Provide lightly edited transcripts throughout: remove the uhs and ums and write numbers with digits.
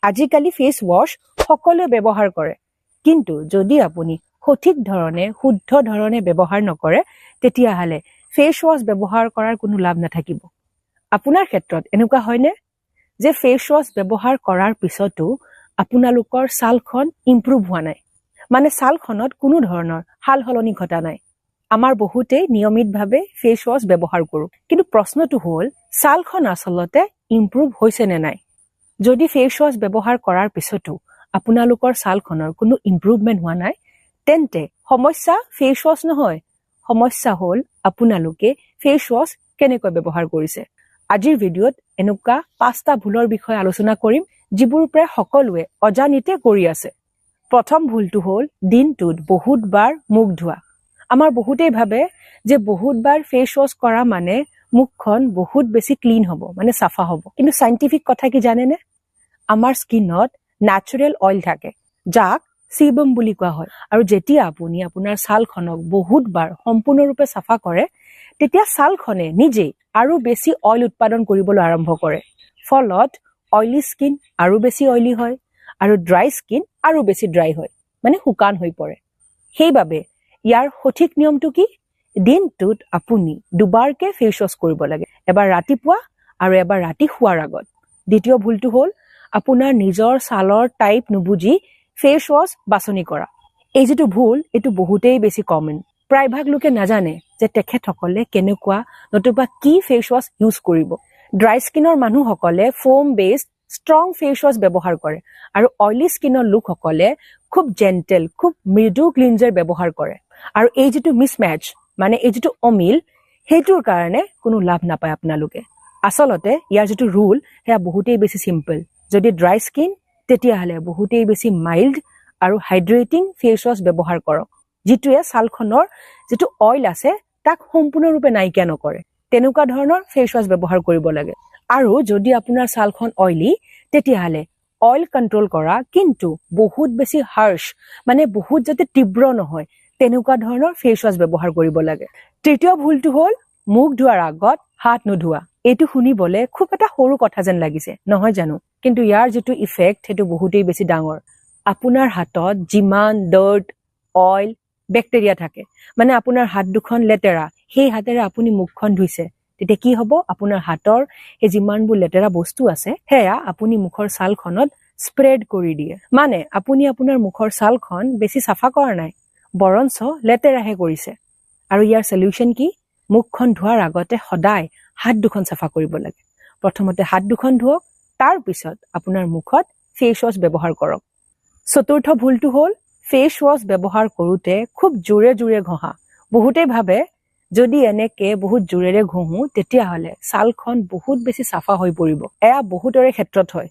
আজিকালি face wash সকলোৱে ব্যৱহাৰ কৰে, কিন্তু যদি আপুনি সঠিক ধৰণে শুদ্ধ ধৰণে ব্যৱহাৰ নকৰে তেতিয়াহ'লে ফেচ ৱাশ ব্যৱহাৰ কৰাৰ কোনো লাভ নাথাকিব। আপোনাৰ ক্ষেত্ৰত এনেকুৱা হয়নে যে ফেচ ৱাশ ব্যৱহাৰ কৰাৰ পিছতো আপোনালোকৰ ছালখন ইম্প্ৰুভ হোৱা নাই, মানে ছালখনত কোনো ধৰণৰ সাল সলনি ঘটা নাই? আমাৰ বহুতেই নিয়মিতভাৱে ফেচ ৱাশ ব্যৱহাৰ কৰোঁ, কিন্তু প্ৰশ্নটো হ'ল ছালখন আচলতে ইম্প্ৰুভ হৈছে নে নাই? যদি ফেচ ৱাশ ব্যৱহাৰ কৰাৰ পিছতো আপোনালোকৰ ছালখনৰ কোনো ইম্প্ৰুভমেণ্ট হোৱা নাই, তেন্তে সমস্যা ফেচ ৱাশ নহয়, সমস্যা হ'ল আপোনালোকে ফেচ ৱাশ কেনেকৈ ব্যৱহাৰ কৰিছে। আজিৰ ভিডিঅ'ত এনেকুৱা 5টা ভুলৰ বিষয়ে আলোচনা কৰিম যিবোৰ প্ৰায় সকলোৱে অজানিতে কৰি আছে। প্ৰথম ভুলটো হ'ল দিনটোত বহুতবাৰ মুখ ধোৱা। আমাৰ বহুতেই ভাবে যে বহুতবাৰ ফেচ ৱাশ কৰা মানে মুখখন বহুত বেছি ক্লিন হ'ব, মানে চাফা হ'ব। কিন্তু সাইন্টিফিক কথা কি জানেনে? আমাৰ স্কিনত নেচাৰেল অইল থাকে যাক সিবম বুলি কোৱা হয়, আৰু যেতিয়া আপুনি আপোনাৰ ছালখনক বহুতবাৰ সম্পূৰ্ণৰূপে চাফা কৰে তেতিয়া ছালখনে নিজেই আৰু বেছি অইল উৎপাদন কৰিবলৈ আৰম্ভ কৰে। ফলত অইলি স্কিন আৰু বেছি অইলি হয় আৰু ড্ৰাই স্কিন আৰু বেছি ড্ৰাই হয়, মানে শুকান হৈ পৰে। সেইবাবে ইয়াৰ সঠিক নিয়মটো কি? দিনটোত আপুনি দুবাৰকে ফেচ ৱাশ কৰিব লাগে, এবাৰ ৰাতিপুৱা আৰু এবাৰ ৰাতি শোৱাৰ আগত। দ্বিতীয় ভুলটো হ'ল আপোনাৰ নিজৰ ছালৰ টাইপ নুবুজি ফেচ ৱাশ বাছনি কৰা। এই যিটো ভুল এইটো বহুতেই বেছি কমন। প্ৰায়ভাগ লোকে নাজানে যে তেখেতসকলে কেনেকুৱা নতুবা কি ফেচ ৱাশ ইউজ কৰিব। ড্ৰাই স্কিনৰ মানুহসকলে foam based strong face wash ব্যৱহাৰ কৰে আৰু অইলি স্কিনৰ লোকসকলে খুব জেণ্টেল, খুব মৃদু ক্লিনজাৰ ব্যৱহাৰ কৰে। আৰু এই যিটো মিছমেচ, মানে এই যিটো অমিল, সেইটোৰ কাৰণে কোনো লাভ নাপায় আপোনালোকে। আচলতে ইয়াৰ যিটো ৰুল সেয়া বহুতেই বেছি চিম্পল। যদি ড্ৰাই স্কিন তেতিয়াহ'লে বহুতেই বেছি মাইল্ড আৰু হাইড্ৰেটিং ফেচ ৱাশ ব্যৱহাৰ কৰক, যিটোৱে ছালখনৰ যিটো অইল আছে তাক সম্পূৰ্ণৰূপে নাইকিয়া নকৰে। তেনেকুৱা ধৰণৰ ফেচ ৱাশ ব্যৱহাৰ কৰিব লাগে। আৰু যদি আপোনাৰ ছালখন অইলি তেতিয়াহ'লে অইল কণ্ট্ৰল কৰা কিন্তু বহুত বেছি হাৰ্শ, মানে বহুত যাতে তীব্ৰ নহয় তেনেকুৱা ধৰণৰ ফেচ ৱাশ ব্যৱহাৰ কৰিব লাগে। তৃতীয় ভুলটো হ'ল মুখ ধোৱাৰ আগত হাত নোধোৱা। এইটো শুনিবলে খুব এটা সৰু কথা যেন লাগিছে, নহয় জানো? কিন্তু ইয়াৰ যিটো ইফেক্ট সেইটো বহুতেই বেছি ডাঙৰ। আপোনাৰ হাতত যিমান ডাৰ্ট, অইল, বেক্টেৰিয়া থাকে, মানে আপোনাৰ হাত দুখন লেতেৰা, সেই হাতেৰে আপুনি মুখখন ধুইছে, তেতিয়া কি হ'ব? আপোনাৰ হাতৰ সেই যিমানবোৰ লেতেৰা বস্তু আছে সেয়া আপুনি মুখৰ ছালখনত স্প্ৰেড কৰি দিয়ে। মানে আপুনি আপোনাৰ মুখৰ ছালখন বেছি চাফা কৰা নাই, বৰঞ্চ লেতেৰাহে কৰিছে। আৰু ইয়াৰ সলিউশ্যন কি? মুখখন ধোৱাৰ আগতে সদায় হাত দুখন চাফা কৰিব লাগে। প্ৰথমতে হাত দুখন ধুৱক, তাৰ পিছত আপোনাৰ মুখত ফেচ ৱাশ ব্যৱহাৰ কৰক। চতুৰ্থ ভুলটো হ'ল ফেচ ৱাশ ব্যৱহাৰ কৰোঁতে খুব জোৰে জোৰে ঘঁহা। বহুতেই ভাবে যদি এনেকে বহুত জোৰেৰে ঘঁহো তেতিয়াহ'লে ছালখন বহুত বেছি চাফা হৈ পৰিব। এয়া বহুতৰে ক্ষেত্ৰত হয়,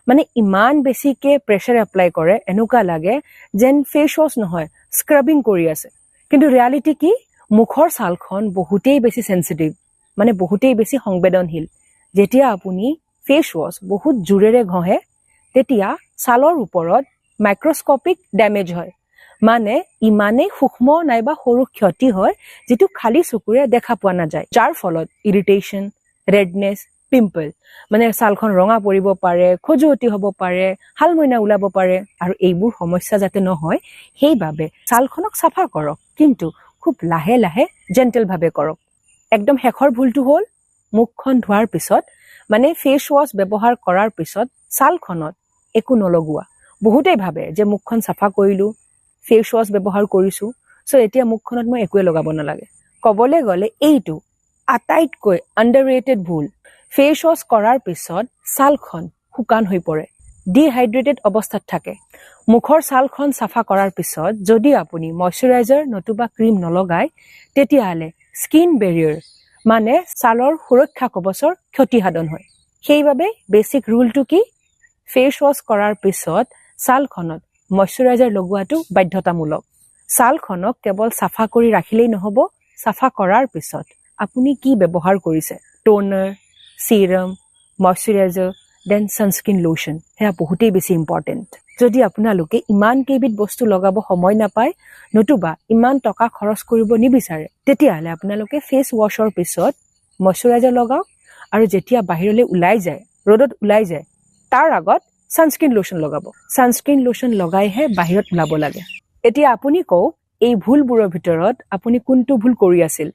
মানে ইমান বেছিকে প্ৰেছাৰ এপ্লাই কৰে এনেকুৱা লাগে যেন ফেচ ৱাশ নহয় স্ক্ৰাবিং কৰি আছে। কিন্তু ৰিয়ালিটি কি? মুখৰ ছালখন বহুতেই বেছি চেনচিটিভ, মানে বহুতেই বেছি সংবেদনশীল। যেতিয়া আপুনি ফেচ ৱাশ বহুত জোৰেৰে ঘঁহে তেতিয়া ছালৰ ওপৰত মাইক্ৰস্কপিক ডেমেজ হয়, মানে ইমানেই সূক্ষ্ম নাইবা সৰু ক্ষতি হয় যিটো খালী চকুৰে দেখা পোৱা নাযায়, যাৰ ফলত ইৰিটেশ্যন, ৰেডনেছ, পিম্পল, মানে ছালখন ৰঙা পৰিব পাৰে, খজুৱতি হ'ব পাৰে, হালমইনা ওলাব পাৰে। আৰু এইবোৰ সমস্যা যাতে নহয় সেইবাবে ছালখনক চাফা কৰক, কিন্তু খুব লাহে লাহে জেণ্টেলভাৱে কৰক। একদম শেষৰ ভুলটো হ'ল মুখখন ধোৱাৰ পিছত, মানে ফেচ ৱাশ ব্যৱহাৰ কৰাৰ পিছত ছালখনত একো নলগোৱা। বহুতেই ভাবে যে মুখখন চাফা কৰিলোঁ, ফেচ ৱাশ ব্যৱহাৰ কৰিছোঁ, চ' এতিয়া মুখখনত মই একোৱে লগাব নালাগে। ক'বলৈ গ'লে এইটো আটাইতকৈ আণ্ডাৰৰেটেড ভুল। ফেচ ৱাশ কৰাৰ পিছত ছালখন শুকান হৈ পৰে, ডিহাইড্ৰেটেড অৱস্থাত থাকে। মুখৰ ছালখন চাফা কৰাৰ পিছত যদি আপুনি মইশ্চাৰাইজাৰ নতুবা ক্ৰীম নলগায় তেতিয়াহ'লে স্কিন বেৰিয়াৰ, মানে ছালৰ সুৰক্ষা কৱচৰ ক্ষতিসাধন হয়। সেইবাবে বেচিক ৰুলটো কি? ফেচ ৱাশ কৰাৰ পিছত ছালখনত মইশ্চাৰাইজাৰ লগোৱাটো বাধ্যতামূলক। ছালখনক কেৱল চাফা কৰি ৰাখিলেই নহ'ব, চাফা কৰাৰ পিছত আপুনি কি ব্যৱহাৰ কৰিছে, toner, serum, moisturiser, then sunscreen lotion, সেয়া বহুতেই বেছি ইম্পৰ্টেণ্ট। যদি আপোনালোকে ইমান কেইবিধ বস্তু লগাব সময় নাপায় নতুবা ইমান টকা খৰচ কৰিব নিবিচাৰে তেতিয়াহ'লে আপোনালোকে ফেচ ৱাছৰ পিছত মইশ্চাৰাইজাৰ লগাওক, আৰু যেতিয়া বাহিৰলৈ ওলাই যায়, ৰ'দত ওলাই যায়, তাৰ আগত ছানস্ক্ৰীন লোচন লগাব। ছানস্ক্ৰীন লোচন লগাইহে বাহিৰত ওলাব লাগে। এতিয়া আপুনি কওক, এই ভুলবোৰৰ ভিতৰত আপুনি কোনটো ভুল কৰি আছিল?